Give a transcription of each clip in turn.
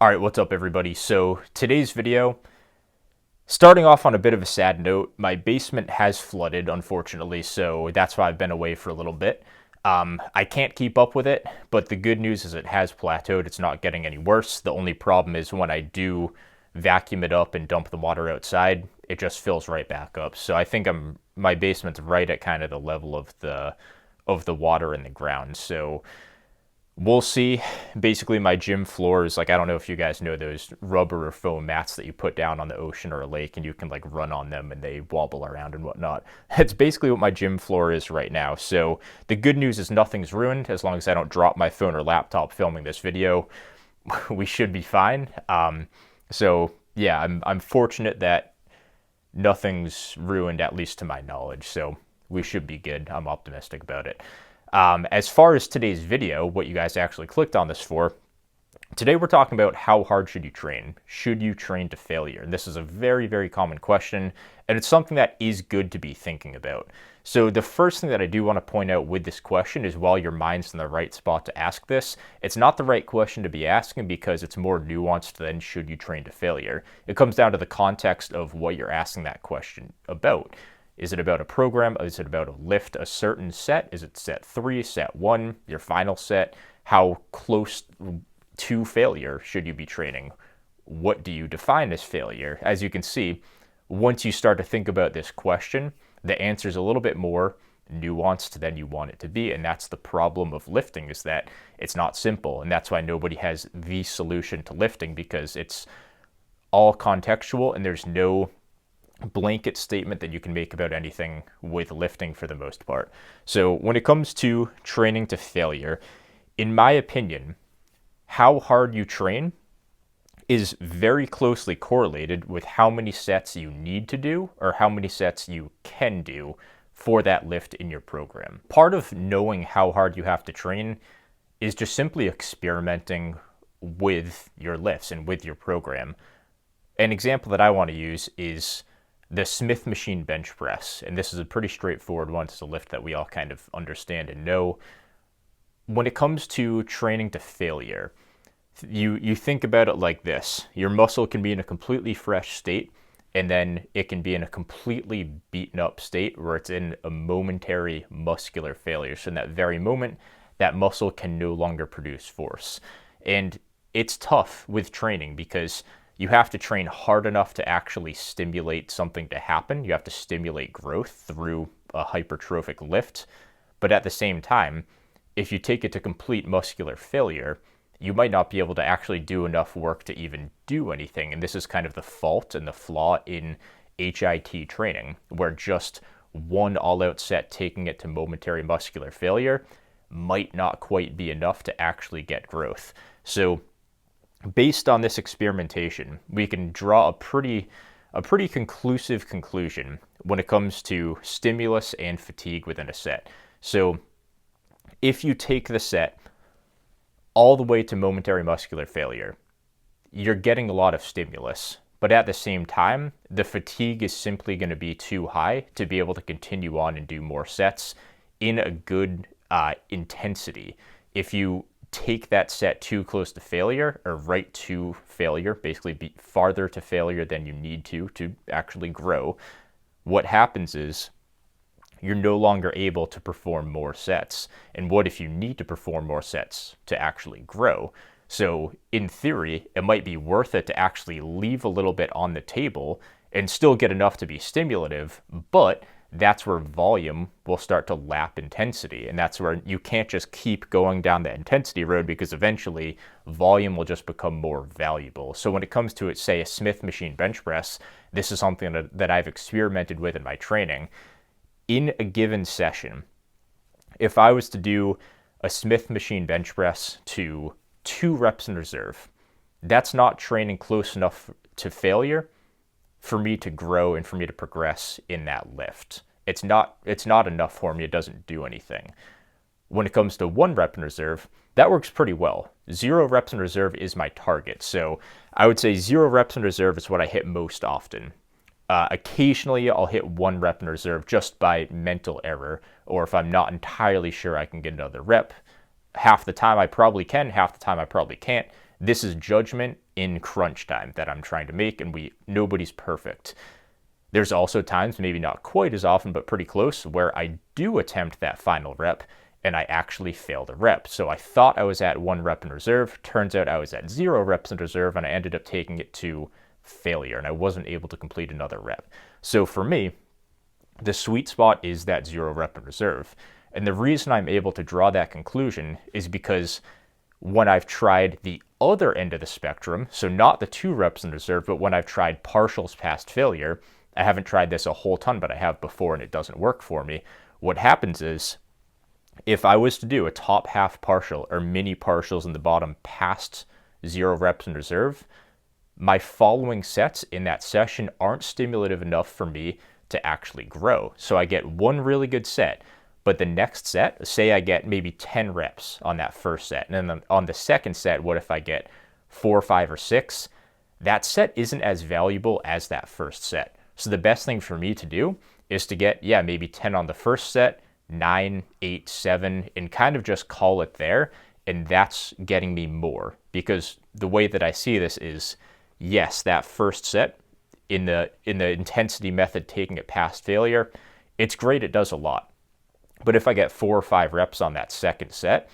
All right, what's up everybody? So today's video, starting off on a bit of a sad note, my basement has flooded, unfortunately, so that's why I've been away for a little bit. I can't keep up with it, but the good news is it has plateaued. It's not getting any worse. The only problem is when I do vacuum it up and dump the water outside, it just fills right back up. So I think my basement's right at kind of the level of the water in the ground. So we'll see. Basically, my gym floor is like, I don't know if you guys know those rubber or foam mats that you put down on the ocean or a lake and you can like run on them and they wobble around and whatnot. That's basically what my gym floor is right now. So the good news is nothing's ruined. As long as I don't drop my phone or laptop filming this video, we should be fine. So yeah, I'm fortunate that nothing's ruined, at least to my knowledge. So we should be good. I'm optimistic about it. As far as today's video, what you guys actually clicked on this for, today we're talking about how hard should you train? Should you train to failure? And this is a very, very common question, and it's something that is good to be thinking about. So the first thing that I do want to point out with this question is while your mind's in the right spot to ask this, it's not the right question to be asking because it's more nuanced than should you train to failure. It comes down to the context of what you're asking that question about. Is it about a program? Is it about a lift, a certain set? Is it set 3, set 1, your final set? How close to failure should you be training? What do you define as failure? As you can see, once you start to think about this question, the answer is a little bit more nuanced than you want it to be. And that's the problem of lifting, is that it's not simple. And that's why nobody has the solution to lifting, because it's all contextual and there's no blanket statement that you can make about anything with lifting for the most part. So when it comes to training to failure, in my opinion, how hard you train is very closely correlated with how many sets you need to do or how many sets you can do for that lift in your program. Part of knowing how hard you have to train is just simply experimenting with your lifts and with your program. An example that I want to use is the Smith machine bench press. And this is a pretty straightforward one. It's a lift that we all kind of understand and know. When it comes to training to failure, you think about it like this. Your muscle can be in a completely fresh state, and then it can be in a completely beaten up state where it's in a momentary muscular failure. So in that very moment, that muscle can no longer produce force. And it's tough with training because you have to train hard enough to actually stimulate something to happen. You have to stimulate growth through a hypertrophic lift. But at the same time, if you take it to complete muscular failure, you might not be able to actually do enough work to even do anything. And this is kind of the fault and the flaw in HIT training, where just one all-out set taking it to momentary muscular failure might not quite be enough to actually get growth. So based on this experimentation, we can draw a pretty conclusive conclusion when it comes to stimulus and fatigue within a set. So if you take the set all the way to momentary muscular failure, you're getting a lot of stimulus, but at the same time, the fatigue is simply going to be too high to be able to continue on and do more sets in a good intensity. If you take that set too close to failure or right to failure, basically be farther to failure than you need to actually grow, what happens is you're no longer able to perform more sets. And what if you need to perform more sets to actually grow? So in theory, it might be worth it to actually leave a little bit on the table and still get enough to be stimulative, but that's where volume will start to lap intensity. And that's where you can't just keep going down the intensity road, because eventually volume will just become more valuable. So when it comes to, say, a Smith machine bench press, this is something that I've experimented with in my training. In a given session, if I was to do a Smith machine bench press to 2 reps in reserve, that's not training close enough to failure for me to grow and for me to progress in that lift. It's not enough for me. It doesn't do anything. When it comes to 1 rep in reserve, that works pretty well. 0 reps in reserve is my target. So I would say 0 reps in reserve is what I hit most often. Occasionally I'll hit 1 rep in reserve just by mental error, or if I'm not entirely sure I can get another rep. Half the time I probably can, half the time I probably can't. This is judgment in crunch time that I'm trying to make, and nobody's perfect. There's also times, maybe not quite as often, but pretty close, where I do attempt that final rep and I actually fail the rep. So I thought I was at 1 rep in reserve. Turns out I was at 0 reps in reserve, and I ended up taking it to failure, and I wasn't able to complete another rep. So for me, the sweet spot is that 0 rep in reserve. And the reason I'm able to draw that conclusion is because when I've tried the other end of the spectrum, so not the 2 reps in reserve, but when I've tried partials past failure, I haven't tried this a whole ton, but I have before and it doesn't work for me. What happens is, if I was to do a top half partial or mini partials in the bottom past 0 reps in reserve, my following sets in that session aren't stimulative enough for me to actually grow. So I get one really good set, but the next set, say I get maybe 10 reps on that first set, and then on the second set, what if I get 4, 5, or 6? That set isn't as valuable as that first set. So the best thing for me to do is to get, maybe 10 on the first set, 9, 8, 7, and kind of just call it there. And that's getting me more, because the way that I see this is, yes, that first set in the intensity method, taking it past failure, it's great, it does a lot. But if I get 4 or 5 reps on that second set,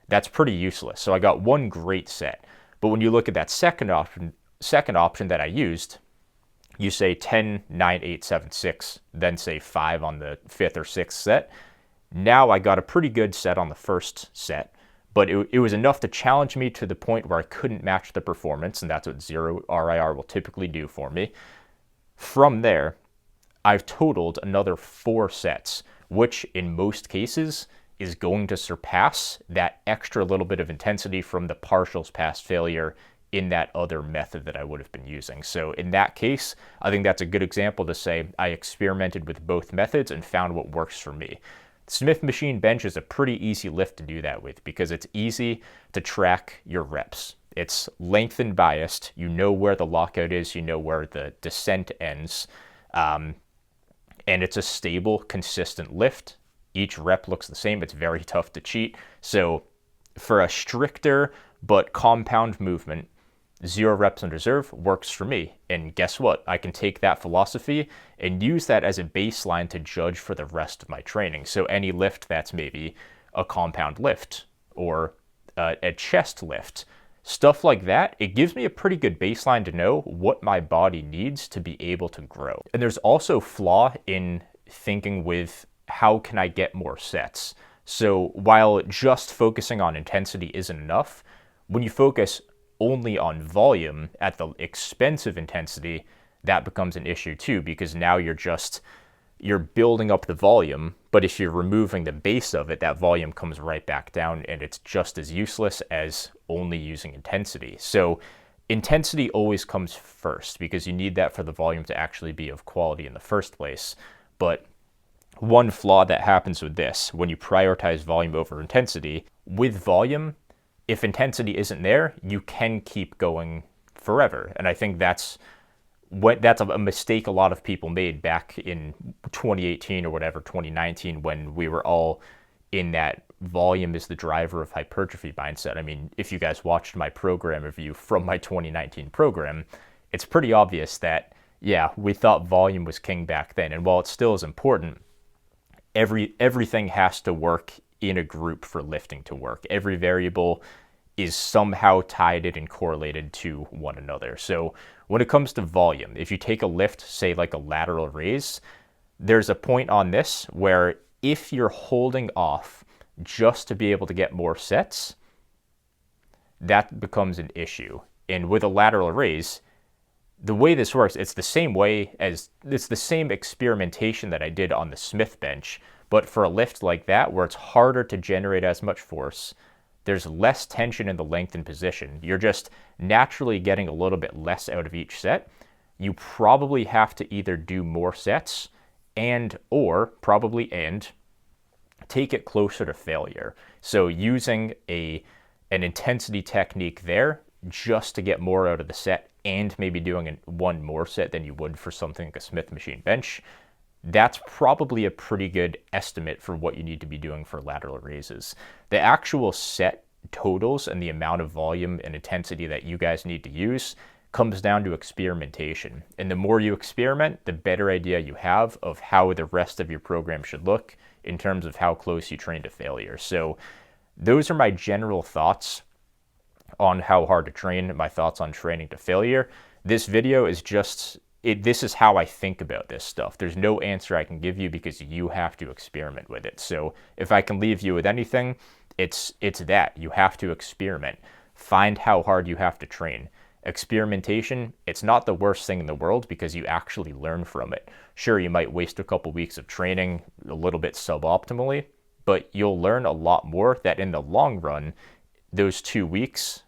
that's pretty useless. So I got one great set. But when you look at that second option that I used, you say 10, 9, 8, 7, 6, then say 5 on the 5th or 6th set. Now I got a pretty good set on the first set, but it was enough to challenge me to the point where I couldn't match the performance, and that's what 0 RIR will typically do for me. From there, I've totaled another 4 sets, which in most cases is going to surpass that extra little bit of intensity from the partials past failure in that other method that I would have been using. So in that case, I think that's a good example to say I experimented with both methods and found what works for me. Smith machine bench is a pretty easy lift to do that with, because it's easy to track your reps. It's length and biased. You know where the lockout is, you know where the descent ends, and it's a stable, consistent lift. Each rep looks the same. It's very tough to cheat. So for a stricter but compound movement, 0 reps in reserve works for me. And guess what? I can take that philosophy and use that as a baseline to judge for the rest of my training. So any lift that's maybe a compound lift or a chest lift, stuff like that, it gives me a pretty good baseline to know what my body needs to be able to grow. And there's also flaw in thinking with how can I get more sets. So while just focusing on intensity isn't enough, when you focus only on volume at the expense of intensity, that becomes an issue too, because now you're building up the volume, but if you're removing the base of it, that volume comes right back down, and it's just as useless as only using intensity. So intensity always comes first, because you need that for the volume to actually be of quality in the first place. But one flaw that happens with this, when you prioritize volume over intensity, with volume, if intensity isn't there, you can keep going forever. And I think that's a mistake a lot of people made back in 2018 or whatever, 2019, when we were all in that volume is the driver of hypertrophy mindset. I mean, if you guys watched my program review from my 2019 program, it's pretty obvious that, we thought volume was king back then. And while it still is important, everything has to work in a group for lifting to work. Every variable is somehow tied in and correlated to one another. So when it comes to volume, if you take a lift, say like a lateral raise, there's a point on this where if you're holding off just to be able to get more sets, that becomes an issue. And with a lateral raise, the way this works, it's the same experimentation that I did on the Smith bench, but for a lift like that, where it's harder to generate as much force, there's less tension in the lengthened position. You're just naturally getting a little bit less out of each set. You probably have to either do more sets and take it closer to failure. So using an intensity technique there just to get more out of the set, and maybe doing one more set than you would for something like a Smith machine bench, that's probably a pretty good estimate for what you need to be doing for lateral raises. The actual set totals and the amount of volume and intensity that you guys need to use comes down to experimentation. And the more you experiment, the better idea you have of how the rest of your program should look in terms of how close you train to failure. So those are my general thoughts on how hard to train, my thoughts on training to failure. This video is just, this is how I think about this stuff. There's no answer I can give you because you have to experiment with it. So if I can leave you with anything, it's that. You have to experiment. Find how hard you have to train. Experimentation, it's not the worst thing in the world because you actually learn from it. Sure, you might waste a couple weeks of training a little bit suboptimally, but you'll learn a lot more that in the long run, those 2 weeks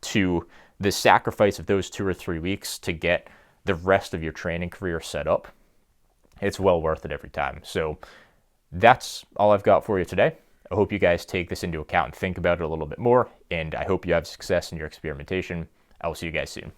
to the sacrifice of those 2 or 3 weeks to get the rest of your training career set up, it's well worth it every time. So that's all I've got for you today. I hope you guys take this into account and think about it a little bit more, and I hope you have success in your experimentation. I will see you guys soon.